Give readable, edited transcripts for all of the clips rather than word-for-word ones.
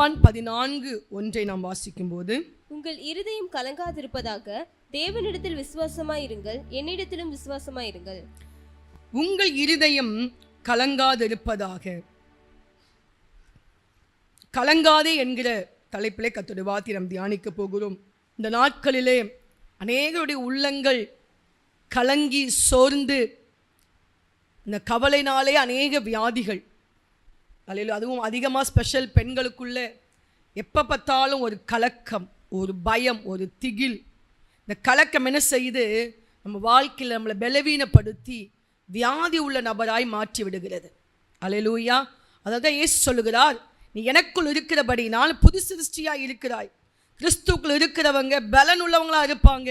யோவான் 14:1 நாம் வாசிக்கும் போது, உங்கள் இருதயம் கலங்காதிருப்பதாக தேவனிடத்தில் விசுவாசமாயிருங்கள், என்னிடத்திலும் விசுவாசமாயிருங்கள். உங்கள் இருதயம் கலங்காதிருப்பதாக. கலங்காதே என்கிற தலைப்பிலே கர்த்தருடைய வார்த்தையை நாம் தியானிக்க போகிறோம். இந்த நாட்களிலே அநேகருடைய உள்ளங்கள் கலங்கி சோர்ந்து, இந்த கவலைனாலே அநேக வியாதிகள், அதுவும் அதிகமாக ஸ்பெஷல் பெண்களுக்குள்ளே எப்போ பார்த்தாலும் ஒரு கலக்கம், ஒரு பயம், ஒரு திகில். இந்த கலக்கம் என்ன செய்யுது? நம்ம வாழ்க்கையில் நம்மளை பலவீனப்படுத்தி வியாதி உள்ள நபராய் மாற்றி விடுகிறது. அல்லேலூயா. அதான் இயேசு சொல்லுகிறார், நீ எனக்குள் இருக்கிறபடினால் புது சிருஷ்டியாக இருக்கிறாய். கிறிஸ்துக்குள் இருக்கிறவங்க பலன் உள்ளவங்களாக இருப்பாங்க,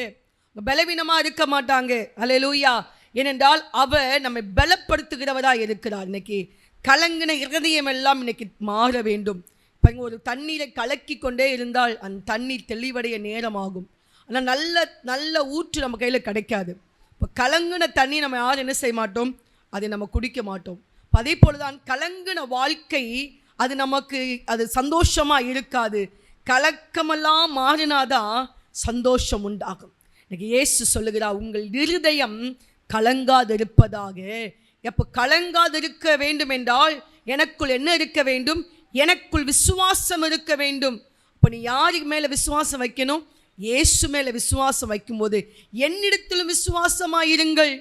பலவீனமாக இருக்க மாட்டாங்க. அல்லேலூயா. ஏனென்றால் அவர் நம்மை பலப்படுத்துகிறவராக இருக்கிறார். இன்னைக்கு கலங்கின இருதயம் எல்லாம் இன்னைக்கு மாற வேண்டும். இப்போ இங்கே ஒரு தண்ணீரை கலக்கி கொண்டே இருந்தால் அந்த தண்ணீர் தெளிவடைய நேரமாகும். ஆனால் நல்ல நல்ல ஊற்று நம்ம கையில் கிடைக்காது. இப்போ கலங்கின தண்ணி நம்ம யாரும் என்ன செய்ய மாட்டோம்? அதை நம்ம குடிக்க மாட்டோம். அதே போல தான் கலங்கின வாழ்க்கை அது நமக்கு அது சந்தோஷமாக இருக்காது. கலக்கமெல்லாம் மாறினாதான் சந்தோஷம் உண்டாகும். இன்னைக்கு இயேசு சொல்லுகிறார், உங்கள் இருதயம் கலங்காதிருப்பதாக. எப்போ கலங்காதிருக்க வேண்டும் என்றால் எனக்குள் என்ன இருக்க வேண்டும்? எனக்குள் விசுவாசம் இருக்க வேண்டும். இப்போ நீ யாருக்கு மேலே விசுவாசம் வைக்கணும்? இயேசு மேலே விசுவாசம் வைக்கும்போது என்னிடத்திலும் விசுவாசமாயிருங்கள்.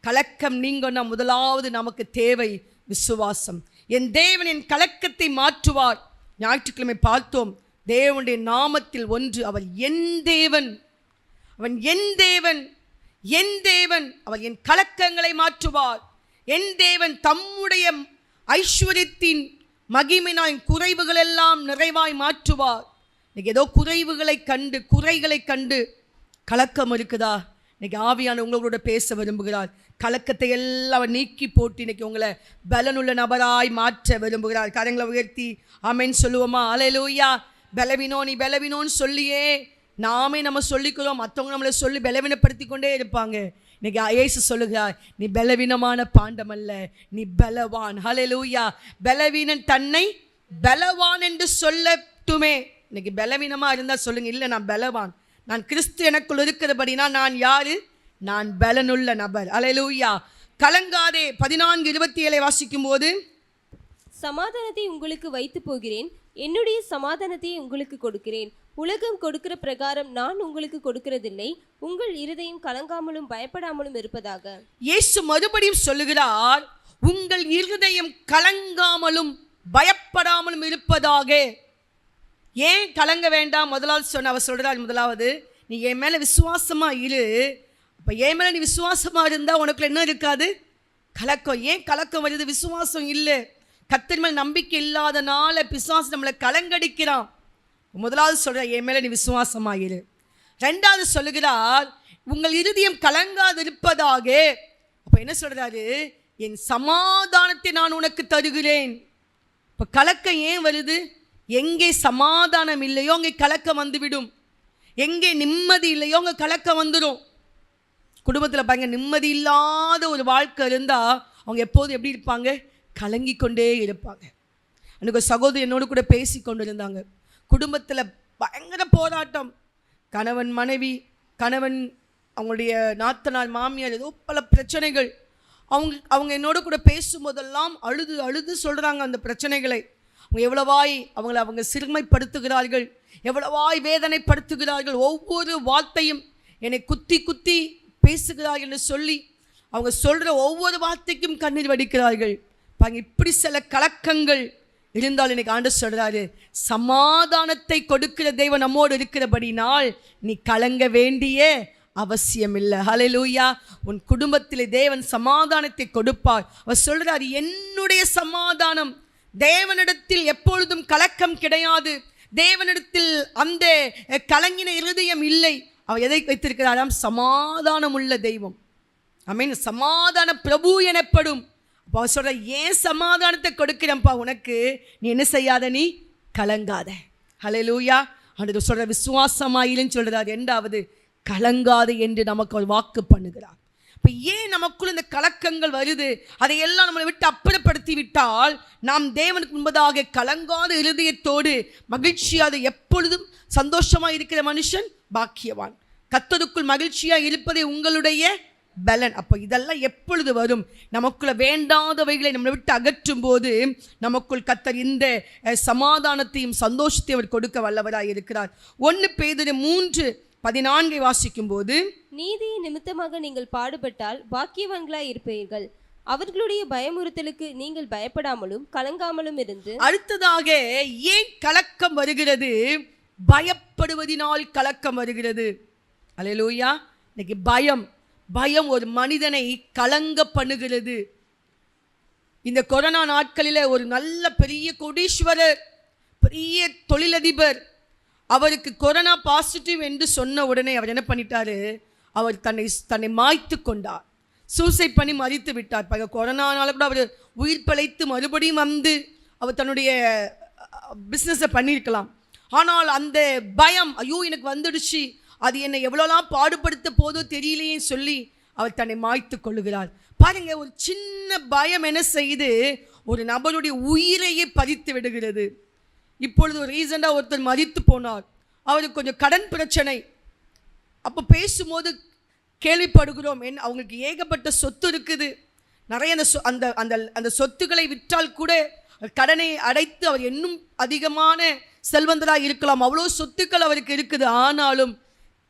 கலக்கம் நீங்கன்னா முதலாவது நமக்கு தேவை விசுவாசம். என் தேவன் என் கலக்கத்தை மாற்றுவார். ஞாயிற்றுக்கிழமை பார்த்தோம், தேவனுடைய நாமத்தில் ஒன்று, அவர் என் தேவன், அவன் என் தேவன், என் தேவன், அவர் என் கலக்கங்களை மாற்றுவார். என் தேவன் தம்முடைய ஐஸ்வர்யத்தின் மகிமையினால் குறைவுகள் எல்லாம் நிறைவாய் மாற்றுவார். இன்னைக்கு ஏதோ குறைகளை கண்டு கலக்கம் இருக்குதா? இன்னைக்கு ஆவியான உங்களோட பேச விரும்புகிறார். கலக்கத்தை எல்லாம் நீக்கி போட்டு இன்னைக்கு உங்களை பலனுள்ள நபராய் மாற்ற விரும்புகிறார். கரங்களை உயர்த்தி ஆமென் சொல்லுவோமா? அல்லேலூயா. நீ பலவீனோன்னு சொல்லியே நாமே நம்ம சொல்லிக்கிறோம், மற்றவங்க நம்மளை சொல்லி பலவீனப்படுத்தி கொண்டே இருப்பாங்க. இன்னைக்கு இயேசு சொல்லுகிறார், நீ பலவீனமான பாண்டம் அல்ல, நீ பலவான். ஹல்லேலூயா. பலவீனன் தன்னை பலவான் என்று சொல்லட்டுமே. இன்னைக்கு பலவீனமாக இருந்தால் சொல்லுங்க, இல்லை நான் பலவான், நான் கிறிஸ்து எனக்குள் இருக்கிறபடினா நான் யாரு? நான் பலனுள்ள நபர். அல்லேலூயா. கலங்காதே 14:27 வாசிக்கும் போது, சமாதானத்தை உங்களுக்கு வைத்து போகிறேன், என்னுடைய சமாதானத்தை உங்களுக்கு கொடுக்கிறேன். உலகம் கொடுக்கிற பிரகாரம் நான் உங்களுக்கு கொடுக்கிறதில்லை. உங்கள் இருதயம் கலங்காமலும் பயப்படாமலும் இருப்பதாக. இயேசு மறுபடியும் சொல்லுகிறார், உங்கள் இருதயம் கலங்காமலும் பயப்படாமலும் இருப்பதாக. ஏன் கலங்க வேண்டாம்? அவர் சொல்கிறார், முதலாவது நீ என் மேலே விசுவாசமாக இரு. இப்போ என் மேலே நீ விசுவாசமாக இருந்தால் உனக்குள்ள என்ன இருக்காது? கலக்கம். ஏன் கலக்கம் வருது? விசுவாசம் இல்லை. கர்த்தர் மேல் நம்பிக்கை இல்லாதனால பிசாசு நம்மளை கலங்கடிக்கிறான். முதலாவது சொல்கிற, என் மேலே நீ விசுவாசமாக இரு. ரெண்டாவது சொல்லுகிறார், உங்கள் இருதயம் கலங்காது இருப்பதாக. அப்போ என்ன சொல்கிறாரு? என் சமாதானத்தை நான் உனக்கு தருகிறேன். இப்போ கலக்கம் ஏன் வருது? எங்கே சமாதானம் இல்லையோ அங்கே கலக்கம் வந்துவிடும். எங்கே நிம்மதி இல்லையோ அங்கே கலக்கம் வந்துடும். குடும்பத்தில் பாருங்க, நிம்மதி இல்லாத ஒரு வாழ்க்கை இருந்தால் அவங்க எப்போதும் எப்படி இருப்பாங்க? கலங்கி கொண்டே இருப்பாங்க. எனக்கு ஒரு சகோதரி என்னோடு கூட பேசி கொண்டு இருந்தாங்க. குடும்பத்தில் பயங்கர போராட்டம், கணவன் மனைவி, கணவன் அவங்களுடைய நாத்தனார் மாமியார், ஏதோ பல பிரச்சனைகள். அவங்க என்னோட கூட பேசும்போதெல்லாம் அழுது அழுது சொல்கிறாங்க அந்த பிரச்சனைகளை. அவங்க எவ்வளவாய் அவங்க சிறுமைப்படுத்துகிறார்கள், எவ்வளவாய் வேதனைப்படுத்துகிறார்கள். ஒவ்வொரு வார்த்தையும் என்னை குத்தி குத்தி பேசுகிறார்கள் என்று சொல்லி அவங்க சொல்கிற ஒவ்வொரு வார்த்தைக்கும் கண்ணீர் வடிக்கிறார்கள். பாருங்க, இப்படி சில கலக்கங்கள் இருந்தால் இன்னைக்கு ஆண்டவர் சொல்கிறாரு, சமாதானத்தை கொடுக்கிற தெய்வம் நம்மோடு இருக்கிறபடினால் நீ கலங்க வேண்டிய அவசியம் இல்லை. ஹல்லேலூயா. உன் குடும்பத்தில் தேவன் சமாதானத்தை கொடுப்பார். அவர் சொல்கிறார், என்னுடைய சமாதானம். தேவனிடத்தில் எப்பொழுதும் கலக்கம் கிடையாது. தேவனிடத்தில் அந்த கலங்கின இருதயம் இல்லை. அவர் எதை வைத்திருக்கிறாராம்? சமாதானம் உள்ள தெய்வம். ஆமென். சமாதான பிரபு எனப்படும். அப்போ அவர் சொல்ற, ஏன் சமாதானத்தை கொடுக்கிறேன்ப்பா உனக்கு, நீ என்ன செய்யாத? நீ கலங்காத. ஹல்லேலூயா. ஆண்டவர் சொல்ற, விசுவாசமாயிலுன்னு சொல்றார். இரண்டாவது, கலங்காது என்று நமக்கு ஒரு வாக்கு பண்ணுகிறார். இப்போ ஏன் நமக்குள்ள இந்த கலக்கங்கள் வருது? அதையெல்லாம் நம்மளை விட்டு அப்புறப்படுத்தி விட்டால் நாம் தேவனுக்கு முன்பதாக கலங்காத இருதயத்தோடு மகிழ்ச்சியாக எப்பொழுதும் சந்தோஷமாக இருக்கிற மனுஷன் பாக்கியவான். கர்த்தருக்குள் மகிழ்ச்சியாக இருப்பதே உங்களுடைய பலன். அப்போ இதெல்லாம் எப்பொழுது வரும்? நமக்குள்ள வேண்டாதவைகளை நம்மளை விட்டு அகற்றும் போது நமக்குள் கர்த்தர் இந்த சமாதானத்தையும் சந்தோஷத்தையும் அவர் கொடுக்க வல்லவராய் இருக்கிறார். 1 பேதுரு 3:14 வாசிக்கும் போது, நீதியின் நிமித்தமாக நீங்கள் பாடுபட்டால் பாக்கியவான்களாய் இருப்பீர்கள். அவர்களுடைய பயமுறுத்தலுக்கு நீங்கள் பயப்படாமலும் கலங்காமலும் இருந்து. அடுத்ததாக ஏன் கலக்கம் வருகிறது? பயப்படுவதினால் கலக்கம் வருகிறது. அல்லேலூயா. இன்னைக்கு பயம் ஒரு மனிதனை கலங்க பண்ணுகிறது. இந்த கொரோனா நாட்களில் ஒரு நல்ல பெரிய கோடீஸ்வரர், பெரிய தொழிலதிபர், அவருக்கு கொரோனா பாசிட்டிவ் என்று சொன்ன உடனே அவர் என்ன பண்ணிட்டாரு? அவர் தன்னை மாய்த்து கொண்டார், சூசைட் பண்ணி மறித்து விட்டார். கொரோனானால கூட அவர் உயிர் பிழைத்து மறுபடியும் வந்து அவர் தன்னுடைய பிஸ்னஸை பண்ணியிருக்கலாம். ஆனால் அந்த பயம், ஐயோ எனக்கு வந்துடுச்சு, அது என்னை எவ்வளோலாம் பாடுபடுத்த போதோ தெரியலையே சொல்லி அவர் தன்னை மாய்த்து கொள்ளுகிறார். பாருங்க, ஒரு சின்ன பயம் என்ன செய்து ஒரு நபருடைய உயிரையே பறித்து விடுகிறது. இப்பொழுது ஒரு ரீசண்டாக ஒருத்தர் மறித்து போனார். அவருக்கு கொஞ்சம் கடன் பிரச்சனை. அப்போ பேசும்போது கேள்விப்படுகிறோம், அவங்களுக்கு ஏகப்பட்ட சொத்து இருக்குது, நிறைய அந்த சொத்துக்களை விற்றால் கூட கடனை அடைத்து அவர் இன்னும் அதிகமான செல்வந்தராக இருக்கலாம், அவ்வளோ சொத்துக்கள் அவருக்கு இருக்குது. ஆனாலும்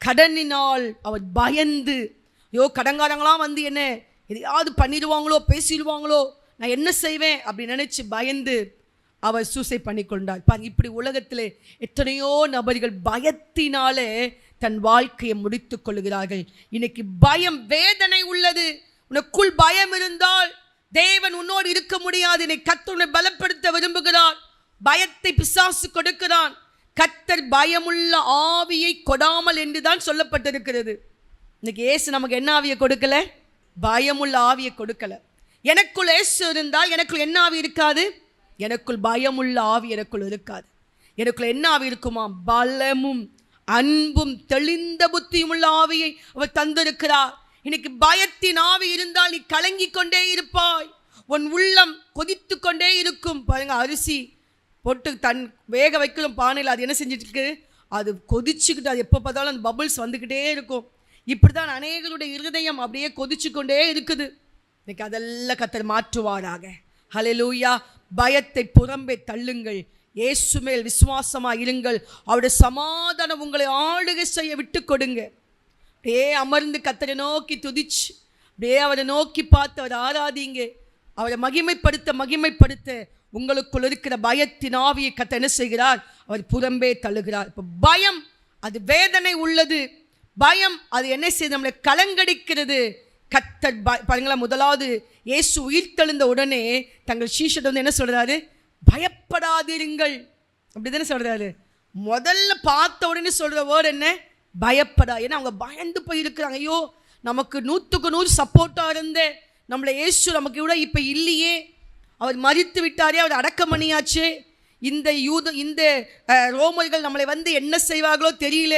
கடனினால் அவர் பயந்து, ஐயோ கடன்காரங்களாம் வந்து என்ன எதையாவது பண்ணிடுவாங்களோ, பேசிடுவாங்களோ, நான் என்ன செய்வேன் அப்படி நினச்சி பயந்து அவர் சூசைட் பண்ணி கொண்டார். இப்படி உலகத்தில் எத்தனையோ நபர்கள் பயத்தினாலே தன் வாழ்க்கையை முடித்து கொள்கிறார்கள். இன்னைக்கு பயம் வேதனை உள்ளது. உனக்குள் பயம் இருந்தால் தேவன் உன்னோடு இருக்க முடியாது. இன்னைக்கு கர்த்தர் உன்னை பலப்படுத்த விரும்புகிறார். பயத்தை பிசாசு கொடுக்கிறான். கர்த்தர் பயமுள்ள ஆவியை கொடாமல் என்றுதான் சொல்லப்பட்டிருக்கிறது. இன்னைக்கு இயேசு நமக்கு என்ன ஆவியை கொடுக்கல? பயமுள்ள ஆவியை கொடுக்கல. எனக்குள் இயேசு இருந்தால் எனக்குள் என்ன ஆவி இருக்காது? எனக்குள் பயமுள்ள ஆவி எனக்குள் இருக்காது. எனக்குள்ள என்ன ஆவி இருக்குமா? பலமும் அன்பும் தெளிந்த புத்தியும் உள்ள ஆவியை அவர் தந்திருக்கிறார். இன்னைக்கு பயத்தின் ஆவி இருந்தால் நீ கலங்கி கொண்டே இருப்பாய். உன் உள்ளம் கொதித்து கொண்டே இருக்கும். பாருங்க, அரிசி போட்டு வேக வைக்கணும் பானையில், அது என்ன செஞ்சுட்டு இருக்கு? அது கொதிச்சுக்கிட்டு, அது எப்போ பார்த்தாலும் அந்த பபிள்ஸ் வந்துக்கிட்டே இருக்கும். இப்படி தான் அநேகருடைய இருதயம் அப்படியே கொதிச்சு கொண்டே இருக்குது. இன்னைக்கு அதெல்லாம் கர்த்தர் மாற்றுவாராக. ஹல்லேலூயா. பயத்தை புறம்பே தள்ளுங்கள், இயேசு மேல் விசுவாசமாக இருங்கள். அவருடைய சமாதானம் உங்களை ஆளுகை செய்ய விட்டு கொடுங்க. அப்படியே அமர்ந்து கர்த்தரை நோக்கி துதிச்சு, அப்படியே அவரை நோக்கி பார்த்து அவரை ஆராதிங்க. அவரை மகிமைப்படுத்த உங்களுக்குள் இருக்கிற பயத்தின் ஆவியை கர்த்தர் என்ன செய்கிறார்? அவர் புறம்பே தள்ளுகிறார். இப்போ பயம் அது வேதனை உள்ளது. பயம் அது என்ன செய்து நம்மளை கலங்கடிக்கிறது. கர்த்தர் பாருங்களா, முதலாவது இயேசு உயிர்த்தெழுந்த உடனே தங்கள் சீஷர் வந்து என்ன சொல்றாரு? பயப்படாதிருங்கள். அப்படி தானே சொல்றாரு. முதல்ல பார்த்த உடனே சொல்ற வேர்டு என்ன? பயப்படா. ஏன்னா அவங்க பயந்து போய் இருக்கிறாங்க. ஐயோ, நமக்கு 100க்கு 100 சப்போர்ட்டாக இருந்தே நம்மளை இயேசு நமக்கு விட இப்போ இல்லையே, அவர் மரித்து விட்டாரே, அவர் அடக்கம் பண்ணியாச்சு, இந்த ரோமர்கள் நம்மளை வந்து என்ன செய்வார்களோ தெரியல,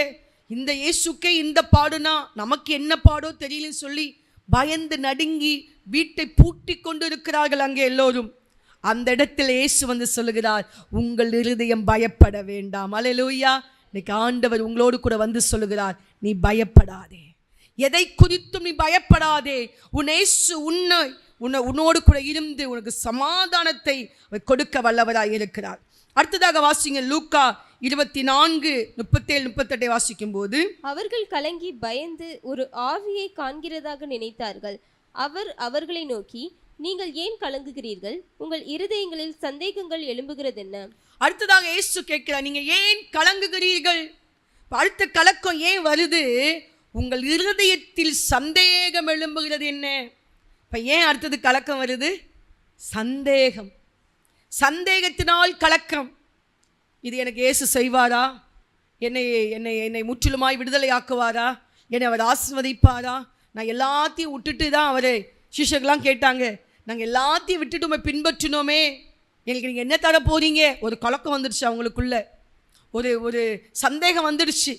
இந்த இயேசுக்கே இந்த பாடுனா நமக்கு என்ன பாடோ தெரியலன்னு சொல்லி பயந்து நடுங்கி வீட்டை பூட்டி கொண்டு இருக்கிறார்கள் அங்கே எல்லோரும். அந்த இடத்தில் இயேசு வந்து சொல்லுகிறார், உங்கள் இருதயம் பயப்பட வேண்டாம். அல்லேலூயா. இன்னைக்கு ஆண்டவர் உங்களோடு கூட வந்து சொல்லுகிறார், நீ பயப்படாதே, எதை குறித்தும் நீ பயப்படாதே. உன் இயேசு உன்னோடு கூட இருந்து உனக்கு சமாதானத்தை கொடுக்க வல்லவராய் இருக்கிறார். அடுத்ததாக வாசிங்க, லூக்கா 24:37-38 வாசிக்கும் போது, அவர்கள் கலங்கி பயந்து ஒரு ஆவியை காண்கிறதாக நினைத்தார்கள். அவர் அவர்களை நோக்கி, நீங்கள் ஏன் கலங்குகிறீர்கள்? உங்கள் இருதயங்களில் சந்தேகங்கள் எழும்புகிறது என்ன? அடுத்ததாக இயேசு கேட்கிறார், நீங்க ஏன் கலங்குகிறீர்கள்? அடுத்த கலக்கம் ஏன் வருது? உங்கள் இருதயத்தில் சந்தேகம் எழும்புகிறது என்ன? இப்ப ஏன் அடுத்தது கலக்கம் வருது? சந்தேகம். சந்தேகத்தினால் கலக்கம். இது எனக்கு இயேசு செய்வாரா? என்னை முற்றிலுமாய் விடுதலை ஆக்குவாரா? என்னை அவர் ஆசீர்வதிப்பாரா? நான் எல்லாத்தையும் விட்டுட்டு தான் அவரை சிஷ்யர்கள்லாம் கேட்டாங்க, நாங்கள் எல்லாத்தையும் விட்டுட்டு உண்மை பின்பற்றினோமே, எங்களுக்கு நீங்கள் என்ன தர போறீங்க? ஒரு கலக்கம் வந்துடுச்சு அவங்களுக்குள்ள, ஒரு சந்தேகம் வந்துடுச்சு.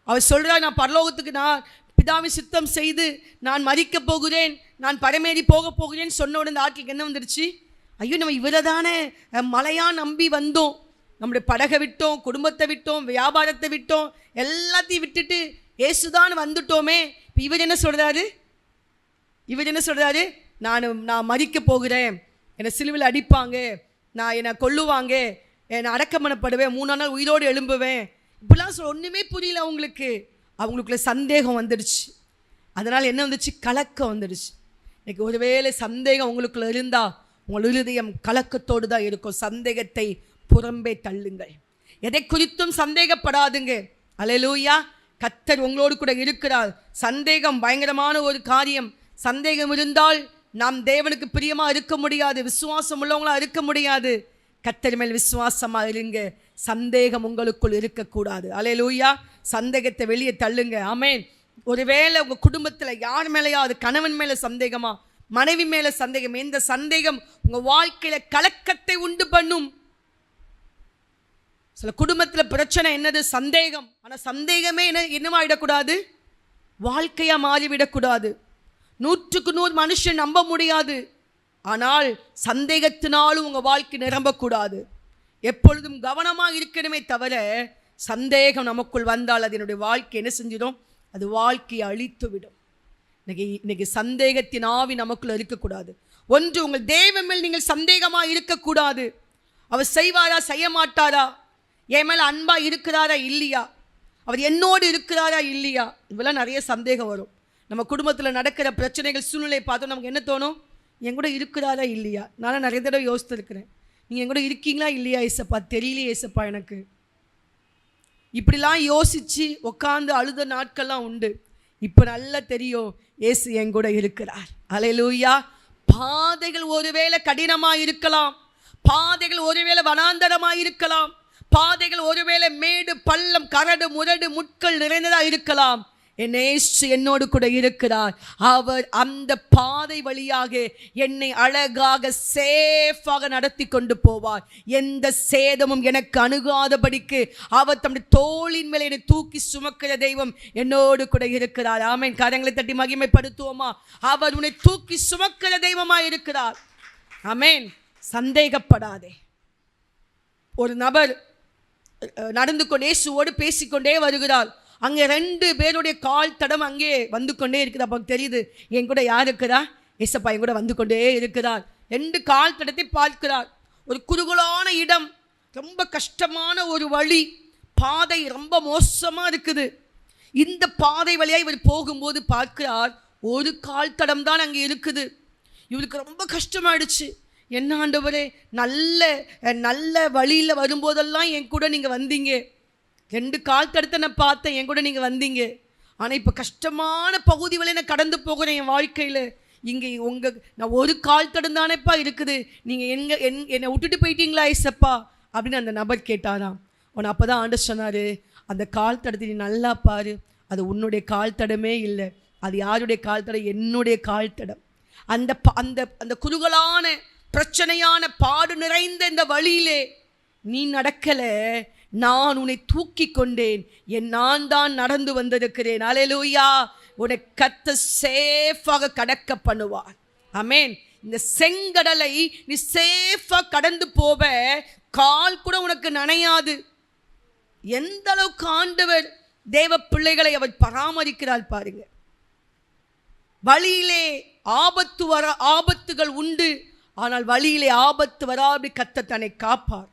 அவர் சொல்கிறார், நான் பரலோகத்துக்கு நான் பிதாவின் சித்தம் செய்து நான் மரிக்க போகிறேன், நான் பரமேறி போக போகிறேன்னு சொன்ன உடனே ஆட்களுக்கு என்ன வந்துடுச்சு? ஐயோ, நம்ம இவரை தானே மலையாக நம்பி வந்தோம், நம்முடைய படகை விட்டோம், குடும்பத்தை விட்டோம், வியாபாரத்தை விட்டோம், எல்லாத்தையும் விட்டுட்டு ஏசுதான் வந்துட்டோமே. இப்போ இவர் என்ன சொல்கிறாரு? நான் மரிக்க போகிறேன், என்னை சிலுவையில் அடிப்பாங்க, என்னை கொல்லுவாங்க, என்னை அடக்கம் பண்ணப்படுவேன், 3 நாள் உயிரோடு எழும்புவேன், இப்படிலாம் ஒன்றுமே புரியல அவங்களுக்குள்ள சந்தேகம் வந்துடுச்சு. அதனால் என்ன வந்துச்சு? கலக்கம் வந்துடுச்சு. இன்னைக்கு ஒருவேளை சந்தேகம் உங்களுக்குள்ள இருந்தால் உங்கள் இருதயம் கலக்கத்தோடு தான் இருக்கும். சந்தேகத்தை புறம்பே தள்ளுங்கள். எதை குறித்தும் சந்தேகப்படாதுங்க. அல்லேலூயா. கர்த்தர் உங்களோடு கூட இருக்கிறார். சந்தேகம் பயங்கரமான ஒரு காரியம். சந்தேகம் இருந்தால் நாம் தேவனுக்கு பிரியமாக இருக்க முடியாது, விசுவாசம் உள்ளவங்களாக இருக்க முடியாது. கர்த்தர் மேல் விசுவாசமாக இருங்க. சந்தேகம் உங்களுக்குள் இருக்கக்கூடாது. அல்லேலூயா. சந்தேகத்தை வெளியே தள்ளுங்க. ஆமென். ஒருவேளை உங்கள் குடும்பத்தில் யார் மேலேயாவது, கணவன் மேலே சந்தேகமா, மனைவி மேலே சந்தேகம், இந்த சந்தேகம் உங்கள் வாழ்க்கையில் கலக்கத்தை உண்டு பண்ணும். சில குடும்பத்தில் பிரச்சனை என்னது? சந்தேகம். ஆனால் சந்தேகமே என்னவாயிடக்கூடாது? வாழ்க்கையாக மாறிவிடக்கூடாது. 100க்கு 100 மனுஷன் நம்ப முடியாது. ஆனால் சந்தேகத்தினாலும் உங்கள் வாழ்க்கை நிரம்பக்கூடாது. எப்பொழுதும் கவனமாக இருக்கணுமே தவிர சந்தேகம் நமக்குள் வந்தால் அது என்னுடைய வாழ்க்கை என்ன செஞ்சிடும்? அது வாழ்க்கையை அழித்து விடும். இன்னைக்கு சந்தேகத்தின் ஆவி நமக்குள்ள இருக்கக்கூடாது. ஒன்று, உங்கள் தேவன் மேல் நீங்கள் சந்தேகமாக இருக்கக்கூடாது. அவர் செய்வாரா செய்ய மாட்டாரா, என் மேலே அன்பாக இருக்கிறாரா இல்லையா, அவர் என்னோடு இருக்கிறாரா இல்லையா, இதெல்லாம் நிறைய சந்தேகம் வரும். நம்ம குடும்பத்தில் நடக்கிற பிரச்சனைகள் சூழ்நிலை பார்த்தோம் நமக்கு என்ன தோணும்? என் கூட இருக்கிறாரா இல்லையா. நானும் நிறைய தடவை யோசித்துருக்கிறேன், நீங்கள் என் கூட இருக்கீங்களா இல்லையா ஏசப்பா, தெரியலையே ஏசப்பா எனக்கு. இப்படிலாம் யோசித்து உட்காந்து அழுத நாட்கள்லாம் உண்டு. இப்போ நல்லா தெரியும் இயேசு என் கூட இருக்கிறார். அல்லேலூயா. பாதைகள் ஒருவேளை கடினமாக இருக்கலாம், பாதைகள் ஒருவேளை வனாந்தரமாக இருக்கலாம், பாதைகள் ஒருவேளை மேடு பள்ளம் கரடு முரடு முட்கள் நிறைந்ததாக இருக்கலாம். என் இயேசு என்னோடு கூட இருக்கிறார். அவர் அந்த பாதை வழியாக என்னை அழகாக சேஃபாக நடத்தி கொண்டு போவார். எந்த சேதமும் எனக்கு அணுகாதபடிக்கு அவர் தம்முடைய தோளின் மேலே என்னை தூக்கி சுமக்கிற தெய்வம் என்னோடு கூட இருக்கிறார். ஆமென். கரங்களை தட்டி மகிமைப்படுத்துவோமா? அவர் உன்னை தூக்கி சுமக்கிற தெய்வமாக இருக்கிறார். ஆமென். சந்தேகப்படாதே. ஒரு நபர் நடந்து கொண்டே இயேசுவோடு பேசிக்கொண்டே வருகிறார். அங்கே 2 பேருடைய கால் தடம் அங்கே வந்து கொண்டே இருக்குது. அப்போ தெரியுது என் கூட யார் இருக்கிறா? ஏசப்பா என் கூட வந்து கொண்டே இருக்கிறார். 2 கால் தடத்தை பார்க்கிறார். ஒரு குறுகலான இடம், ரொம்ப கஷ்டமான ஒரு வழி, பாதை ரொம்ப மோசமாக இருக்குது. இந்த பாதை வழியாக இவர் போகும்போது பார்க்கிறார், ஒரு கால் தடம் தான் அங்கே இருக்குது. இவருக்கு ரொம்ப கஷ்டமாயிடுச்சு. என்ன ஆண்டவரே, நல்ல நல்ல வழியில் வரும்போதெல்லாம் என் கூட நீங்கள் வந்தீங்க, 2 கால் தடத்தை நான் பார்த்தேன், என் கூட நீங்கள் வந்தீங்க. ஆனால் இப்போ கஷ்டமான பகுதி வழியை நான் கடந்து போகிறேன் என் வாழ்க்கையில். இங்கே நான் ஒரு கால் தடம் தானேப்பா இருக்குது, நீங்கள் என்னை விட்டுட்டு போயிட்டீங்களா ஏசப்பா அப்படின்னு அந்த நபர் கேட்டாராம். அவன் அப்போ தான் ஆண்டவர் சொன்னார், அந்த கால் தடத்தை நீ நல்லா பாரு, அது உன்னுடைய கால் தடமே இல்லை, அது யாருடைய கால் தடம்? என்னுடைய கால் தடம். அந்த அந்த அந்த குறுகலான பிரச்சனையான பாடு நிறைந்த இந்த வழியிலே நீ நடக்கலை, நான் உன்னை தூக்கி கொண்டேன், நான் தான் நடந்து வந்திருக்கிறேன். அல்லேலூயா. உன்னை கர்த்தர் சேஃபாக கடக்க பண்ணுவார். ஆமென். இந்த செங்கடலை நீ சேஃபாக கடந்து போவ, கால் கூட உனக்கு நனையாது. எந்த அளவுக்கு ஆண்டவர் தேவ பிள்ளைகளை அவர் பராமரிக்கிறார் பாருங்க. வழியிலே ஆபத்துகள் உண்டு, ஆனால் வழியிலே ஆபத்து வராபடி கர்த்தர் தன்னை காப்பார்.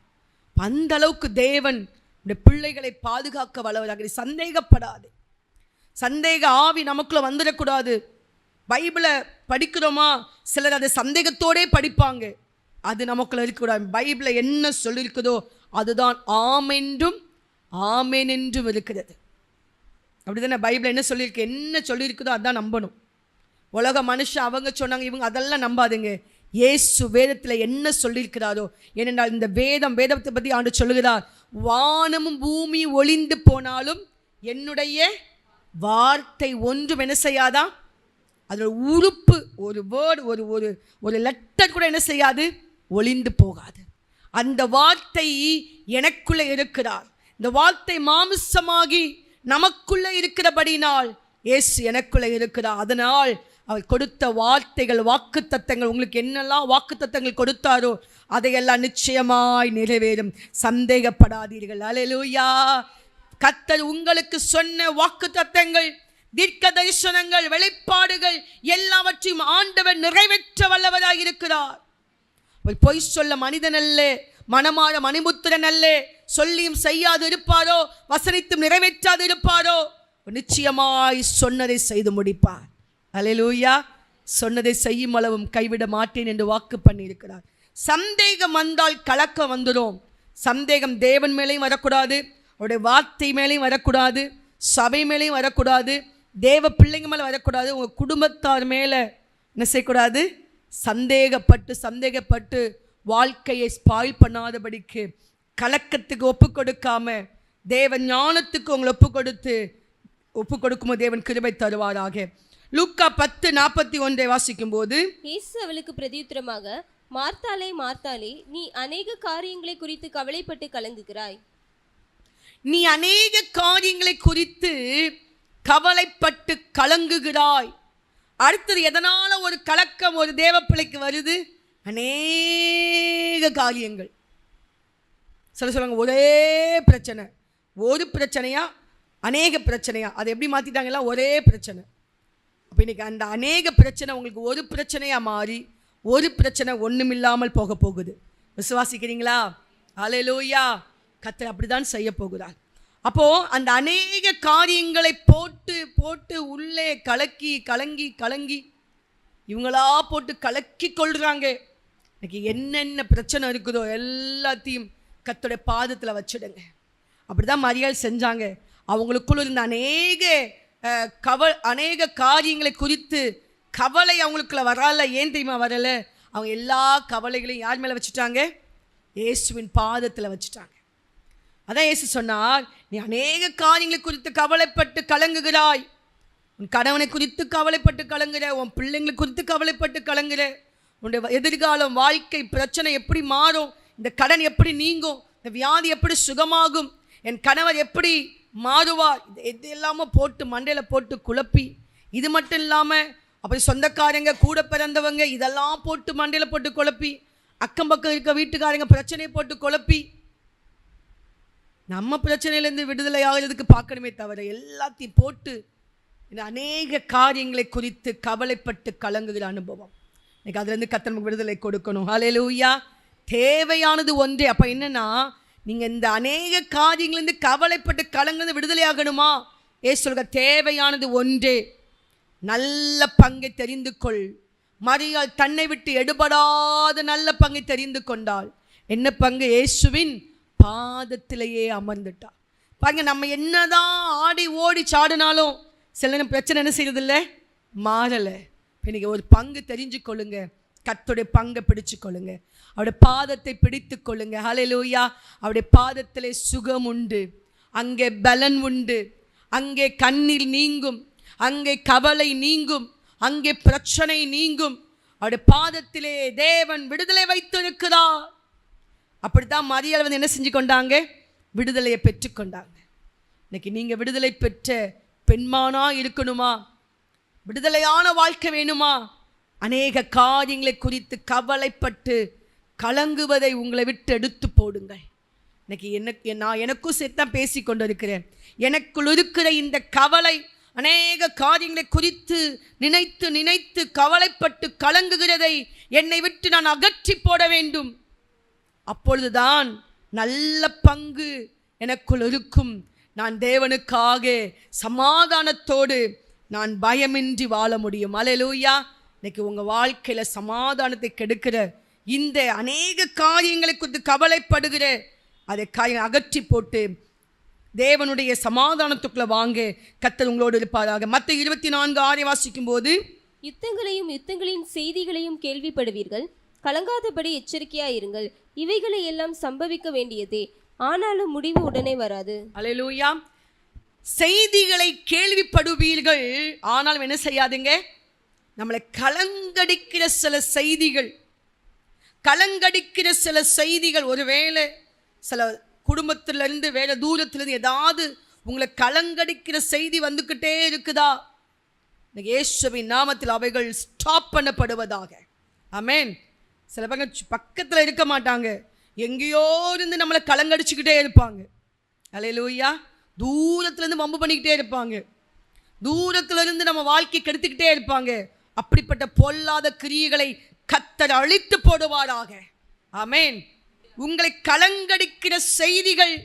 அந்த அளவுக்கு தேவன் பிள்ளைகளை பாதுகாக்க வல்லவராக. சந்தேகப்படாது. சந்தேக ஆவி நமக்குள்ள வந்துடக்கூடாது. பைபிளை படிக்கிறோமா, சிலர் அதை சந்தேகத்தோடே படிப்பாங்க, அது நமக்குள்ள இருக்கக்கூடாது. பைபிளில் என்ன சொல்லியிருக்குதோ அதுதான் ஆமென்றும் ஆமென் என்றும் இருக்கிறது. அப்படி தானே பைபிள் என்ன சொல்லியிருக்கு, என்ன சொல்லியிருக்குதோ அதான் நம்பணும். உலக மனுஷன் அவங்க சொன்னாங்க இவங்க அதெல்லாம் நம்பாதுங்க. இயேசு வேதத்தில் என்ன சொல்லியிருக்கிறாரோ, ஏனென்றால் இந்த வேதத்தை பற்றி ஆண்டு சொல்லுகிறார், வானமும் பூமியும் ஒளிந்து போனாலும் என்னுடைய வார்த்தை ஒன்றும் என்ன செய்யாதான், அதோட உறுப்பு, ஒரு வேர்டு, ஒரு லெட்டர் கூட என்ன செய்யாது, ஒளிந்து போகாது. அந்த வார்த்தை எனக்குள்ளே இருக்கிறார். இந்த வார்த்தை மாமிசமாகி நமக்குள்ளே இருக்கிறபடினால் இயேசு எனக்குள்ளே இருக்கிறார். அதனால் அவர் கொடுத்த வார்த்தைகள், வாக்குத்தத்தங்கள், உங்களுக்கு என்னெல்லாம் வாக்குத்தத்தங்கள் கொடுத்தாரோ அதையெல்லாம் நிச்சயமாய் நிறைவேறும். சந்தேகப்படாதீர்கள். அல்லேலூயா. கர்த்தர் உங்களுக்கு சொன்ன வாக்குத்தத்தங்கள், தீர்க்க தரிசனங்கள், வெளிப்பாடுகள் எல்லாவற்றையும் ஆண்டவர் நிறைவேற்ற வல்லவராய் இருக்கிறார். பொய் சொல்ல மனிதன் அல்ல, மனமாற மணிமுத்திரன் அல்ல. சொல்லியும் செய்யாது இருப்பாரோ, வசனித்தும் நிறைவேற்றாது இருப்பாரோ, நிச்சயமாய் சொன்னதை செய்து முடிப்பார். அல்லேலூயா. சொன்னதை செய்யும் அளவும் கைவிட மாட்டேன் என்று வாக்கு பண்ணியிருக்கிறார். சந்தேகம் வந்தால் கலக்கம் வந்துடும். சந்தேகம் தேவன் மேலேயும் வரக்கூடாது, அவருடைய வார்த்தை மேலேயும் வரக்கூடாது, சபை மேலேயும் வரக்கூடாது, தேவ பிள்ளைங்க மேலே வரக்கூடாது, உங்கள் குடும்பத்தார் மேலே என்ன செய்யக்கூடாது? சந்தேகப்பட்டு வாழ்க்கையை ஸ்பாயில் பண்ணாதபடிக்கு, கலக்கத்துக்கு ஒப்பு கொடுக்காம தேவ ஞானத்துக்கு உங்களை ஒப்பு கொடுக்கும்போது தேவன் கிருபை தருவாராக. லூக்கா 10:41 வாசிக்கும் போது, இயேசு அவளுக்கு பிரதியுத்தரமாக, மார்த்தாளே மார்த்தாளே, நீ அநேக காரியங்களை குறித்து கவலைப்பட்டு கலங்குகிறாய். நீ அநேக காரியங்களை குறித்து கவலைப்பட்டு கலங்குகிறாய். அடுத்தது எதனால ஒரு கலக்கம் ஒரு தேவ பிள்ளைக்கு வருது? அநேக காரியங்கள். சொல்லுங்க, ஒரே பிரச்சனை. ஒரு பிரச்சனையா அநேக பிரச்சனையா? அதை எப்படி மாற்றிட்டாங்களா? ஒரே பிரச்சனை. அப்போ இன்னைக்கு அந்த அநேக பிரச்சனை உங்களுக்கு ஒரு பிரச்சனையாக மாறி ஒரு பிரச்சனை ஒன்றுமில்லாமல் போக போகுது. விசுவாசிக்கிறீங்களா? அல்லேலூயா. கர்த்தர் அப்படிதான் செய்ய போகிறார். அப்போது அந்த அநேக காரியங்களை போட்டு உள்ளே கலங்கி இவங்களா போட்டு கலக்கி கொள்கிறாங்க. இன்னைக்கு என்னென்ன பிரச்சனை இருக்குதோ எல்லாத்தையும் கர்த்தருடைய பாதத்தில் வச்சுடுங்க. அப்படி தான் மரியாள் செஞ்சாங்க. அவங்களுக்குள்ள இருந்த அநேக காரியங்களை குறித்து கவலை அவங்களுக்குள்ள வரல. ஏன் தெரியுமா வரல? அவங்க எல்லா கவலைகளையும் யார் மேலே வச்சுட்டாங்க? இயேசுவின் பாதத்தில் வச்சுட்டாங்க. அதான் இயேசு சொன்னார், நீ அநேக காரியங்களை குறித்து கவலைப்பட்டு கலங்குகிறாய். உன் கணவனை குறித்து கவலைப்பட்டு கலங்குற, உன் பிள்ளைங்களை குறித்து கவலைப்பட்டு கலங்குற, உன்னுடைய எதிர்காலம், வாழ்க்கை பிரச்சனை எப்படி மாறும், இந்த கடன் எப்படி நீங்கும், இந்த வியாதி எப்படி சுகமாகும், என் கணவர் எப்படி மாறுவார், இது எல்லாமே போட்டு மண்டையில் போட்டு குழப்பி, இது மட்டும் இல்லாமல் அப்படி சொந்தக்காரங்க, கூட பிறந்தவங்க, இதெல்லாம் போட்டு மண்டையில் போட்டு குழப்பி, அக்கம் பக்கம் இருக்க வீட்டுக்காரங்க பிரச்சனையை போட்டு குழப்பி, நம்ம பிரச்சனையிலேருந்து விடுதலை ஆகிறதுக்கு பார்க்கணுமே தவிர எல்லாத்தையும் போட்டு இந்த அநேக காரியங்களை குறித்து கவலைப்பட்டு கலங்குகிற அனுபவம். இன்னைக்கு அதுலேருந்து கர்த்தர் நமக்கு விடுதலை கொடுக்கணும். அல்லேலூயா. தேவையானது ஒன்றே. அப்போ என்னென்னா, நீங்கள் இந்த அநேக காரியங்கள்லேருந்து கவலைப்பட்டு கலங்குறது விடுதலை ஆகணுமா? சொல்க, தேவையானது ஒன்றே. நல்ல பங்கை தெரிந்து கொள். மரியாள் தன்னை விட்டு எடுபடாத நல்ல பங்கை தெரிந்து கொண்டாள். என்ன பங்கு? இயேசுவின் பாதத்திலேயே அமர்ந்துட்டா. பாருங்க, நம்ம என்னதான் ஆடி ஓடி சாடினாலும் சில பிரச்சனை என்ன செய்யறதில்லை, மாறலை. இன்னைக்கு ஒரு பங்கு தெரிஞ்சு கொள்ளுங்க, கர்த்தருடைய பங்கை பிடிச்சு கொள்ளுங்க, அவருடைய பாதத்தை பிடித்து கொள்ளுங்க. ஹல்லேலூயா. அவருடைய பாதத்திலே சுகம் உண்டு, அங்கே பலன் உண்டு, அங்கே கண்ணீர் நீங்கும், அங்கே கவலை நீங்கும், அங்கே பிரச்சனை நீங்கும். அவருடைய பாதத்திலே தேவன் விடுதலை வைத்திருக்கிறார். அப்படித்தான் மரியாள் என்ன செஞ்சு கொண்டாங்க? விடுதலையை பெற்றுக்கொண்டாங்க. இன்னைக்கு நீங்கள் விடுதலை பெற்ற பெண்மானா இருக்கணுமா? விடுதலையான வாழ்க்கை வேணுமா? அநேக காரியங்களை குறித்து கவலைப்பட்டு கலங்குவதை உங்களை விட்டு எடுத்து போடுங்கள். இன்னைக்கு நான் எனக்கும் சேர்த்தான் பேசி கொண்டு இருக்கிறேன். எனக்குள் இருக்கிற இந்த கவலை, அநேக காரியங்களை குறித்து நினைத்து கவலைப்பட்டு கலங்குகிறதை என்னை விட்டு நான் அகற்றி போட வேண்டும். அப்பொழுதுதான் நல்ல பங்கு எனக்குள் இருக்கும். நான் தேவனுக்காக சமாதானத்தோடு நான் பயமின்றி வாழ முடியும். அல்லேலூயா. இன்னைக்கு உங்கள் வாழ்க்கையில் சமாதானத்தை கெடுக்கிற இந்த அநேக காரியங்களை குறித்து கவலைப்படுகிற அதை அகற்றி போட்டு தேவனுடைய சமாதானத்துக்குள்ள வாங்க கர்த்தர் உங்களோடு இருப்பாராக. மத்தேயு 24:6 வாசிக்கும் போது, யுத்தங்களையும் யுத்தங்களின் செய்திகளையும் கேள்விப்படுவீர்கள், கலங்காதபடி எச்சரிக்கையாயிருங்கள், இவைகளை எல்லாம் சம்பவிக்க வேண்டியதே, ஆனாலும் முடிவு உடனே வராது. அல்லேலூயா. செய்திகளை கேள்விப்படுவீர்கள், ஆனாலும் என்ன செய்யாதுங்க, நம்மளை கலங்கடிக்கிற சில செய்திகள் ஒருவேளை சில குடும்பத்திலிருந்து வேற தூரத்திலிருந்து ஏதாவது உங்களை கலங்கடிக்கிற செய்தி வந்துக்கிட்டே இருக்குதா? இன்னைக்கு இயேசுவின் நாமத்தில் அவைகள் ஸ்டாப் பண்ணப்படுவதாக. ஆமென். சில பேர் பக்கத்தில் இருக்க மாட்டாங்க, எங்கேயோ இருந்து நம்மளை கலங்கடிச்சுக்கிட்டே இருப்பாங்க. அல்லேலூயா. தூரத்துலேருந்து வம்பு பண்ணிக்கிட்டே இருப்பாங்க, தூரத்துலேருந்து நம்ம வாழ்க்கை கெடுத்துக்கிட்டே இருப்பாங்க. அப்படிப்பட்ட பொல்லாத கிரியைகளை கர்த்தர் அழித்து போடுவாராக. ஆமென். உங்களை கலங்கடிக்கிற செய்திகள்,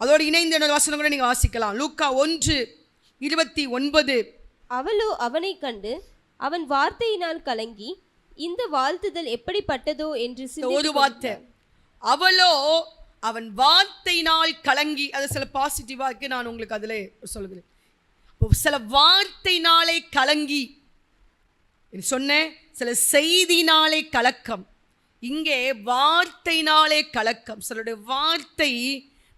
அதோடு இணைந்த இன்னொரு வசனம் கூட நீங்கள் வாசிக்கலாம். லூக்கா 1:29. அவளோ அவனை கண்டு அவன் வார்த்தையினால் கலங்கி இந்த வாழ்த்துதல் எப்படிப்பட்டதோ என்று ஒரு வார்த்தை, அவளோ அவன் வார்த்தையினால் கலங்கி. அது சில பாசிட்டிவாக இருக்கு, நான் உங்களுக்கு அதில் சொல்லுகிறேன். சில வார்த்தையினாலே கலங்கி சொன்னேன், சில செய்தினாலே கலக்கம். இங்கே வார்த்தையினாலே கலக்கம். சிலருடைய வார்த்தை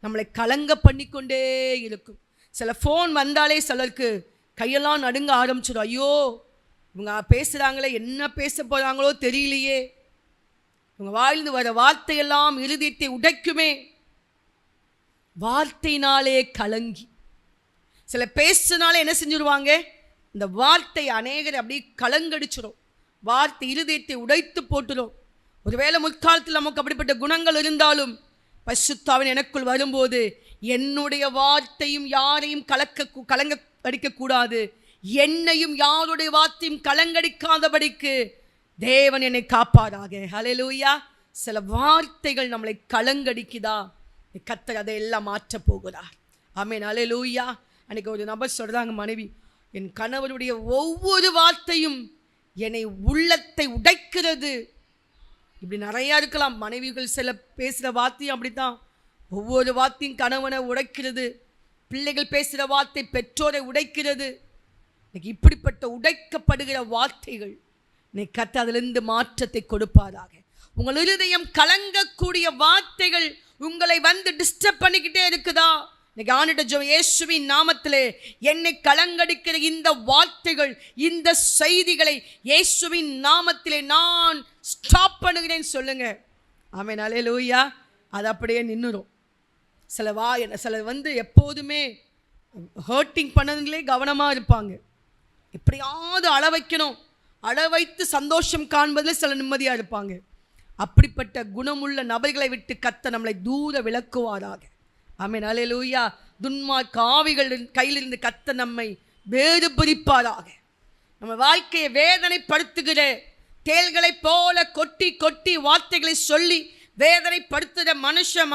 நம்மளை கலங்க பண்ணிக்கொண்டே இருக்கும். சில ஃபோன் வந்தாலே சிலருக்கு கையெல்லாம் நடுங்க ஆரம்பிச்சிடும். ஐயோ, இவங்க பேசுகிறாங்களே, என்ன பேச போகிறாங்களோ தெரியலையே. இவங்க வாழ்ந்து வர வார்த்தையெல்லாம் இருதயத்தை உடைக்குமே. வார்த்தையினாலே கலங்கி சில பேசுனாலே என்ன செஞ்சுருவாங்க, இந்த வார்த்தை அநேகரை அப்படியே கலங்கடிச்சிடும். வார்த்தை இருதயத்தை உடைத்து போட்டுடும். ஒருவேளை முற்காலத்தில் நமக்கு அப்படிப்பட்ட குணங்கள் இருந்தாலும் பரிசுத்தாவின் எனக்குள் வரும்போது என்னுடைய வார்த்தையும் யாரையும் கலங்க அடிக்கக்கூடாது, என்னையும் யாருடைய வார்த்தையும் கலங்கடிக்காதபடிக்கு தேவன் என்னை காப்பாராக. ஹல்லேலூயா. சில வார்த்தைகள் நம்மளை கலங்கடிக்குதா, கர்த்தர் அதை எல்லாம் மாற்றப் போகிறார். ஆமென். ஹல்லேலூயா. அன்றைக்கி ஒரு நபர் சொல்கிறாங்க, மனைவி, என் கணவருடைய ஒவ்வொரு வார்த்தையும் என்னை உள்ளத்தை உடைக்கிறது. இப்படி நிறையா இருக்கலாம். மனைவிகள் சில பேசுகிற வார்த்தையும் அப்படித்தான், ஒவ்வொரு வார்த்தையும் கணவனை உடைக்கிறது. பிள்ளைகள் பேசுகிற வார்த்தை பெற்றோரை உடைக்கிறது. இன்னைக்கு இப்படிப்பட்ட உடைக்கப்படுகிற வார்த்தைகள் இன்னைக்கு கர்த்தர் அதிலிருந்து மாற்றத்தை கொடுப்பாராக. உங்கள் இருதயம் கலங்கக்கூடிய வார்த்தைகள் உங்களை வந்து டிஸ்டர்ப் பண்ணிக்கிட்டே இருக்குதா? இன்னைக்கு ஆண்டுட இயேசுவின் நாமத்திலே என்னை கலங்கடிக்கிற இந்த வார்த்தைகள், இந்த செய்திகளை இயேசுவின் நாமத்திலே நான் ஸ்டாப் பண்ணுகிறேன்னு சொல்லுங்க. ஆமென். அல்லேலூயா. அது அப்படியே நின்றுடும். சில வந்து எப்போதுமே ஹர்ட்டிங் பண்ணதுங்களே கவனமாக இருப்பாங்க. எப்படியாவது அழ வைக்கணும், அழ வைத்து சந்தோஷம் காண்பதில் சில நிம்மதியாக இருப்பாங்க. அப்படிப்பட்ட குணமுள்ள நபர்களை விட்டு கர்த்தர் நம்மளை தூர விலக்குவாராக. ஆமென். அல்லேலூயா. துன்மார்க்க ஆவிகள் கையிலிருந்து கர்த்தர் நம்மை வேறு பிரிப்பாராக. நம்ம வாழ்க்கையை வேதனைப்படுத்துகிற தேள்களைப் போல கொட்டி கொட்டி வார்த்தைகளை சொல்லி வேதனைப்படுத்துகிற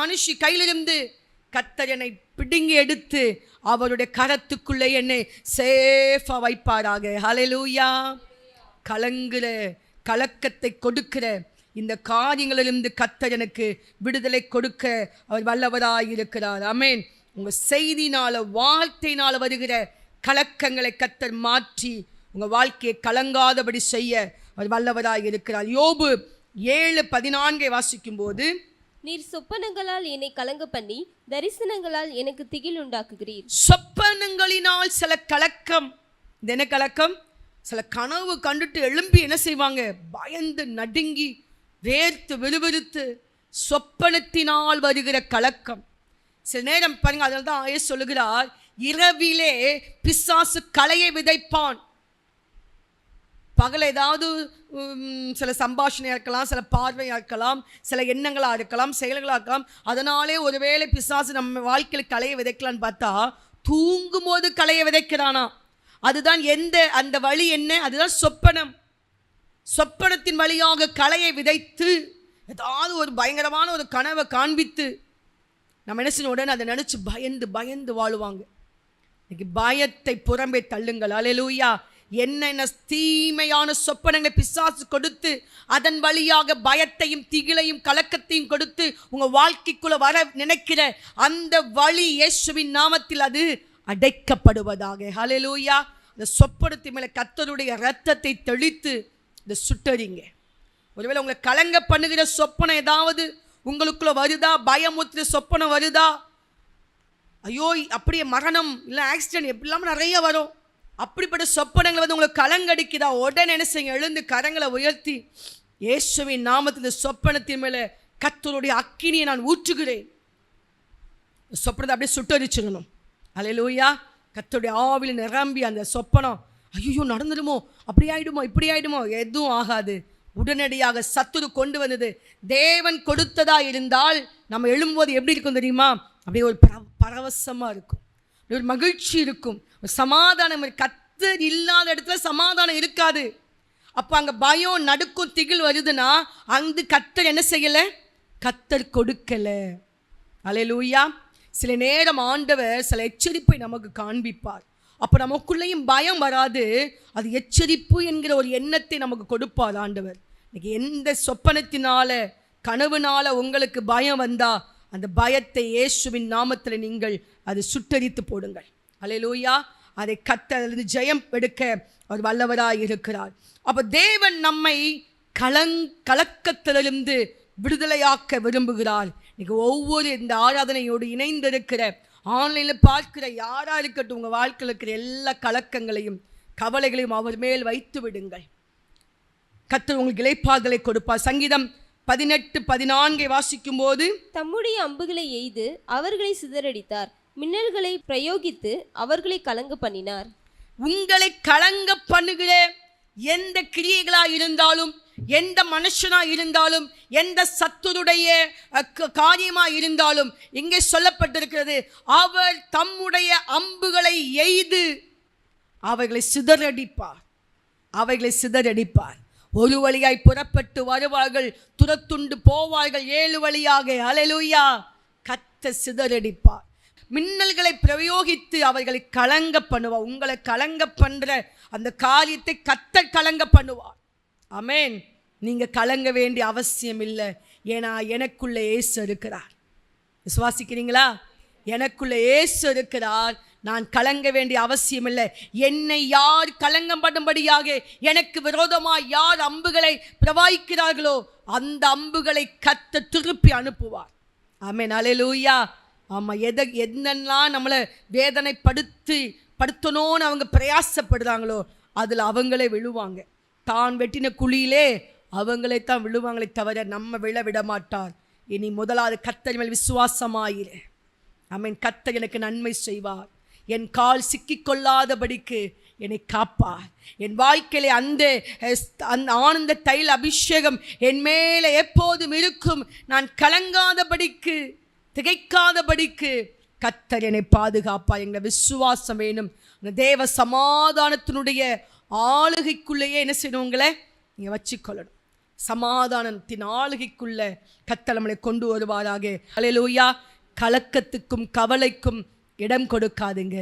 மனுஷி கையிலிருந்து கர்த்தர் என்னை பிடுங்கி எடுத்து அவருடைய கரத்துக்குள்ளே என்னை சேஃபா வைப்பாராக. ஹல்லேலூயா. கலங்குற கலக்கத்தை கொடுக்கிற இந்த காரியங்களிலிருந்து கர்த்தர் எனக்கு விடுதலை கொடுக்க அவர் வல்லவராய் இருக்கிறார். ஆமென். உங்கள் செய்தினால வார்த்தையினால் வருகிற கலக்கங்களை கர்த்தர் மாற்றி உங்கள் வாழ்க்கையை கலங்காதபடி செய்ய அவர் வல்லவராய் இருக்கிறார். யோபு 7:14 வாசிக்கும் போது, நீர் சொப்பனங்களால் என்னை கலங்க பண்ணி தரிசனங்களால் எனக்கு திகில் உண்டாக்குகிறீர். சொப்பனங்களினால் சில கலக்கம். இது என்ன கலக்கம்? சில கனவு கண்டுட்டு எழும்பி என்ன செய்வாங்க, பயந்து நடுங்கி வேர்த்து விறுவிறுத்து. சொப்பனத்தினால் வருகிற கலக்கம். சில நேரம் பாருங்க, அதனால தான் ஆயேசு சொல்லுகிறார், இரவிலே பிசாசு கலையை விதைப்பான். பகல் ஏதாவது சில சம்பாஷணையாக இருக்கலாம், சில பார்வையாக இருக்கலாம், சில எண்ணங்களாக இருக்கலாம், செயல்களாக இருக்கலாம். அதனாலே ஒருவேளை பிசாசு நம்ம வாழ்க்கையில் கலையை விதைக்கலான்னு பார்த்தா தூங்கும் போது கலையை விதைக்கிறானா. அதுதான் அந்த வழி என்ன? அதுதான் சொப்பனம். சொப்பனத்தின் வழியாக கலையை விதைத்து ஏதாவது ஒரு பயங்கரமான ஒரு கனவை காண்பித்து நம்ம என்ன செய்ய உடனே அதை நினச்சி பயந்து பயந்து வாழுவாங்க. இன்னைக்கு பயத்தை புறம்பே தள்ளுங்கள். அல்லேலூயா. என்னென்ன தீமையான சொப்பனங்களை பிசாசு கொடுத்து அதன் வழியாக பயத்தையும் திகிலையும் கலக்கத்தையும் கொடுத்து உங்கள் வாழ்க்கைக்குள்ள வர நினைக்கிற அந்த வழி இயேசுவின் நாமத்தில் அது அடைக்கப்படுவதாக. ஹல்லேலூயா. அந்த சொப்பனத்தின் மேலே கர்த்தருடைய இரத்தத்தை தெளித்து இதை சுட்டறிங்க. ஒருவேளை உங்களை கலங்க பண்ணுகிற சொப்பனம் ஏதாவது உங்களுக்குள்ள வருதா, பயமுத்துற சொப்பனம் வருதா, ஐயோ அப்படியே மரணம் இல்லை ஆக்சிடென்ட் எப்படி இல்லாமல் நிறைய வரும். அப்படிப்பட்ட சொப்பனங்களை வந்து உங்களுக்கு கலங்கடிக்குதா, உடனே என்ன செய்யுங்க, எழுந்து கரங்களை உயர்த்தி இயேசுவின் நாமத்தில் சொப்பனத்தின் மேலே கர்த்தருடைய அக்கினியை நான் ஊற்றுகிறேன். சொப்பனத்தை அப்படியே சுட்டரிச்சிடணும். அல்லேலூயா. கர்த்தருடைய ஆவியில் நிரம்பி அந்த சொப்பனம் ஐயோ நடந்துடுமோ, அப்படி ஆயிடுமோ, இப்படி ஆயிடுமோ, எதுவும் ஆகாது. உடனடியாக சத்துரு கொண்டு வந்தது தேவன் கொடுத்ததா இருந்தால் நம்ம எழும்போது எப்படி இருக்கும் தெரியுமா? அப்படியே ஒரு பரவசமாக இருக்கும், ஒரு மகிழ்ச்சி இருக்கும், ஒரு சமாதானம். கர்த்தர் இல்லாத இடத்துல சமாதானம் இருக்காது. அப்போ அங்கே பயம், நடுக்கும், திகில் வருதுன்னா அங்கு கர்த்தர் என்ன செய்யலை? கர்த்தர் கொடுக்கலை. அல்லேலூயா. சில நேரம் ஆண்டவர் சில எச்சரிப்பை நமக்கு காண்பிப்பார். அப்போ நமக்குள்ளேயும் பயம் வராது, அது எச்சரிப்பு என்கிற ஒரு எண்ணத்தை நமக்கு கொடுப்பார் ஆண்டவர். இன்னைக்கு எந்த சொப்பனத்தினால, கனவுனால உங்களுக்கு பயம் வந்தா அந்த பயத்தை இயேசுவின் நாமத்தில் நீங்கள் அது சுட்டரித்து போடுங்கள். அல்லேலூயா. அதை கர்த்தர் ஜெயம் எடுக்க அவர் வல்லவராய் இருக்கிறார். அப்போ தேவன் நம்மை கலக்கத்திலிருந்து விடுதலையாக்க விரும்புகிறார். இன்னைக்கு ஒவ்வொரு இந்த ஆராதனையோடு இணைந்திருக்கிற, ஆன்லைனில் பார்க்கிற யாராக இருக்கட்டும், உங்கள் வாழ்க்கையில் இருக்கிற எல்லா கலக்கங்களையும் கவலைகளையும் அவர் மேல் வைத்து விடுங்கள். கர்த்தர் உங்களுக்கு இளைப்பாறுதலை கொடுப்பார். சங்கீதம் 18:14 வாசிக்கும் போது, தம்முடைய அம்புகளை எய்து அவர்களை சிதறடித்தார், மின்னல்களை பிரயோகித்து அவர்களை கலங்க பண்ணினார். உங்களை கலங்க பண்ணுகிற எந்த கிரியைகளாக இருந்தாலும், எந்த மனுஷனாக இருந்தாலும், எந்த சத்துருடைய காரியமாக இருந்தாலும், இங்கே சொல்லப்பட்டிருக்கிறது, அவர் தம்முடைய அம்புகளை எய்து அவைகளை சிதறடிப்பார். அவைகளை சிதறடிப்பார். ஒரு வழியாய் புறப்பட்டு வருவார்கள், துரத்துண்டு போவார்கள் 7 வழியாக. அல்லேலூயா. கர்த்தர் சிதறடிப்பார். மின்னல்களை பிரயோகித்து அவர்களை கலங்க பண்ணுவார். உங்களை கலங்க பண்ற அந்த காரியத்தை கர்த்தர் கலங்க பண்ணுவார். ஆமென். நீங்க கலங்க வேண்டிய அவசியம் இல்லை. ஏன்னா எனக்குள்ள இயேசு இருக்கிறார். விசுவாசிக்கிறீங்களா? எனக்குள்ள இயேசு இருக்கிறார். நான் கலங்க வேண்டிய அவசியம் இல்லை. என்னை யார் கலங்கம் பண்ணும்படியாக எனக்கு விரோதமாக யார் அம்புகளை பிரவாகிக்கிறார்களோ அந்த அம்புகளை கர்த்தர் திருப்பி அனுப்புவார். ஆமென். அல்லேலூயா. ஆமாம். என்னெல்லாம் நம்மளை படுத்தணும்னு அவங்க பிரயாசப்படுறாங்களோ அதில் அவங்களே விழுவாங்க. தான் வெட்டின குழியிலே அவங்களைத்தான் விழுவாங்களே தவிர நம்ம விழ விட மாட்டார். இனி முதலாவது கர்த்தர் மேல் விசுவாசமாயிரு. ஆமென். கர்த்தர் எனக்கு நன்மை செய்வார். என் கால் சிக்கிக்கொள்ளாதபடிக்கு என்னை காப்பார். என் வாழ்க்கையிலே அந்த ஆனந்த தைல அபிஷேகம் என் மேலே எப்போதும் இருக்கும். நான் கலங்காதபடிக்கு, திகைக்காதபடிக்கு கர்த்தர் என்னை பாதுகாப்பார். எங்கள் விசுவாசம் வேணும். அந்த தேவ சமாதானத்தினுடைய ஆளுகைக்குள்ளேயே என்ன செய்யணுங்களே நீங்கள் வச்சுக்கொள்ளணும். சமாதானத்தின் ஆளுகைக்குள்ள கர்த்தர் நம்மளை கொண்டு வருவாராக. அல்லேலூயா. கலக்கத்துக்கும் கவலைக்கும் இடம் கொடுக்காதுங்க.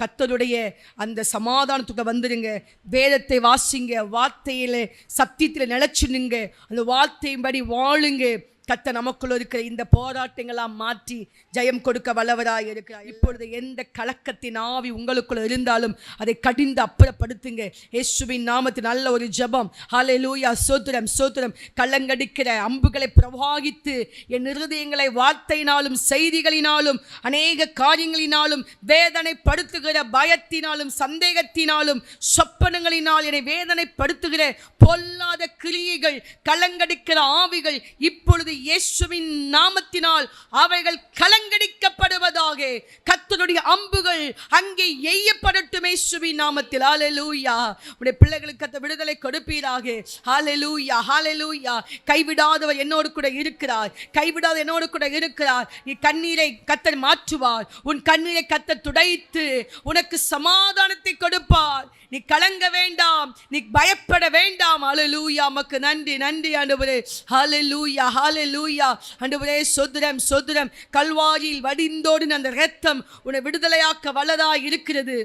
கர்த்தருடைய அந்த சமாதானத்துக்கு வந்துடுங்க. வேதத்தை வாசிங்க, வார்த்தையில் சத்தியத்தில் நிலைச்சுனுங்க, அந்த வார்த்தையின்படி வாழுங்க. கர்த்தர் நமக்குள்ள இருக்கிற இந்த போராட்டங்களாம் மாற்றி ஜெயம் கொடுக்க வல்லவராய் இருக்கிறார். இப்பொழுது எந்த கலக்கத்தின் ஆவி உங்களுக்குள்ள இருந்தாலும் அதை கடிந்து அப்புறப்படுத்துங்க. இயேசுவின் நாமத்தில் நல்ல ஒரு ஜெபம். ஹல்லேலூயா. ஸ்தோத்திரம், ஸ்தோத்திரம். கலங்கடிக்கிற அம்புகளை பிரவாகித்து என் இருதயங்களை வார்த்தையினாலும் செய்திகளினாலும் அநேக காரியங்களினாலும் வேதனைப்படுத்துகிற பயத்தினாலும் சந்தேகத்தினாலும் சொப்பனங்களினால் என்னை வேதனைப்படுத்துகிற பொல்லாத கிரியைகள், கலங்கடிக்கிற ஆவிகள் இப்பொழுது இயேசுவின் நாமத்தினால் அவைகள் கலங்கடிக்கப்படுவதாக. கர்த்தருடைய அம்புகள் அங்கே எய்யப்படட்டும் இயேசுவின் நாமத்தில். ஹல்லேலூயா. உடைய பிள்ளைகளுக்கு கர்த்தர் விடுதலை கொடுப்பீராக. ஹல்லேலூயா, ஹல்லேலூயா. கைவிடாதவர் என்னோடு கூட இருக்கிறார். கைவிடாத என்னோடு கூட இருக்கிறார். நீ கண்ணீரை கர்த்தர் மாற்றுவார். உன் கண்ணீரை கர்த்தர் துடைத்து உனக்கு சமாதானத்தை கொடுப்பார். நீ கலங்க வேண்டாம், நீ பயப்பட வேண்டாம். ஹல்லேலூயா. உமக்கு நன்றி, நன்றி ஆண்டவரே. ஹல்லேலூயா, ஹல்லேலூயா. ஆண்டவரே ஸ்தோத்திரம், ஸ்தோத்திரம். கல்வாரியில் வடிந்தோடின அந்த இரத்தம் உன்னை விடுதலையாக்க வல்லதாய் இருக்கிறது.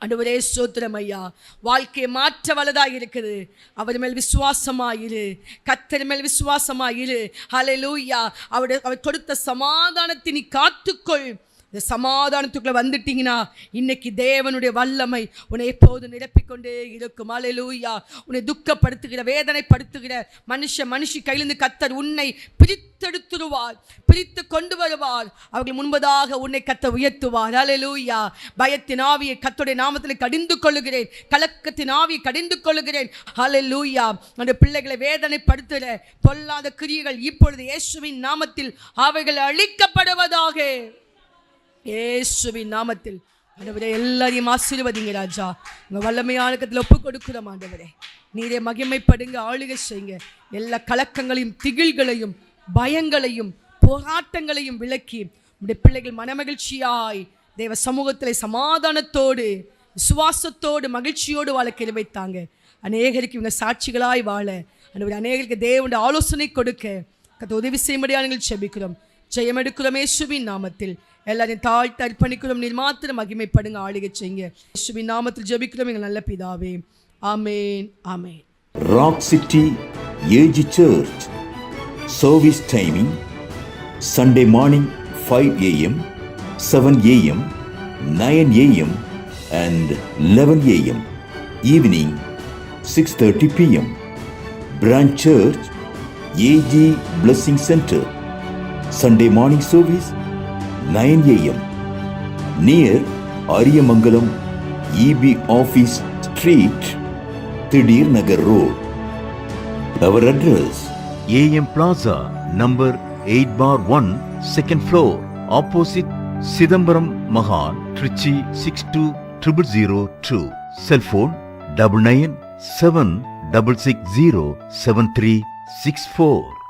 ஆண்டவரே ஸ்தோத்திரம் ஐயா. வாழ்க்கையை மாற்ற வல்லதாய் இருக்குது. அவர் மேல் விசுவாசமாயிரு, கர்த்தர் மேல் விசுவாசமாயிரு. ஹல்லேலூயா. அவர் கொடுத்த சமாதானத்தை நீ காத்துக்கொள். இந்த சமாதானத்துக்குள்ள வந்துட்டீங்கன்னா இன்னைக்கு தேவனுடைய வல்லமை உன்னை எப்போது நிரப்பிக்கொண்டே இருக்கும். அல்லேலூயா. உன்னை துக்கப்படுத்துகிற, வேதனைப்படுத்துகிற மனுஷி கையிலிருந்து கர்த்தர் உன்னை பிரித்தெடுத்துருவார், பிரித்து கொண்டு வருவார். அவர்கள் முன்பதாக உன்னை கர்த்தர் உயர்த்துவார். அல்லேலூயா. பயத்தின் ஆவியை கர்த்தருடைய நாமத்தில் கடிந்து கொள்ளுகிறேன், கலக்கத்தின் ஆவியை கடிந்து கொள்ளுகிறேன். அல்லேலூயா. அந்த பிள்ளைகளை வேதனைப்படுத்துகிற பொல்லாத கிரியைகள் இப்பொழுது இயேசுவின் நாமத்தில் அவைகள் அழிக்கப்படுவதாக. இயேசுவின் நாமத்தில் ஆண்டவரே எல்லாரையும் ஆசீர்வதிங்க ராஜா. உங்கள் வல்லமையான கரத்தில் ஒப்புக் கொடுக்கிறோம் ஆண்டவரே. நீரே மகிமைப்படுங்க, ஆளுகை செய்யுங்க. எல்லா கலக்கங்களையும், திகில்களையும், பயங்களையும், போராட்டங்களையும் விலக்கி உடைய பிள்ளைகள் மனமகிழ்ச்சியாய் தேவ சமூகத்தில் சமாதானத்தோடு, விசுவாசத்தோடு, மகிழ்ச்சியோடு வாழ கிருபை தாங்க. அநேகருக்கு இவங்க சாட்சிகளாய் வாழ ஆண்டவரே, அநேகருக்கு தேவனுடைய ஆலோசனை கொடுக்க கர்த்தர் உதவி செய்யும்படியாக நாங்கள் ஜெபிக்கிறோம். ஜெயம் எடுக்கிறோம் இயேசுவின் நாமத்தில். எல்லாரையும் தாழ்த்து அர்ப்பணிக்கிறோம். நீர் மாத்திரம் மகிமைப்படுங்க, ஆளுகை செய்யுங்க. இயேசுவின் நாமத்தில் ஜெபிக்கிறோம் எங்கள் நல்ல பிதாவே. ஆமென், ஆமென். Rock City AG Church service timing Sunday morning 5 a.m., 7 a.m., 9 a.m. and 11 a.m. Evening 6:30 p.m. Branch Church AG Blessing Center Sunday morning service 9 a.m. near Ariyamangalam EB Office Street, Thidir Nagar Road. Our address AM Plaza, number 8/1, second floor, opposite Sidambaram Mahal, Trichy 620002. Cell phone 9976607364.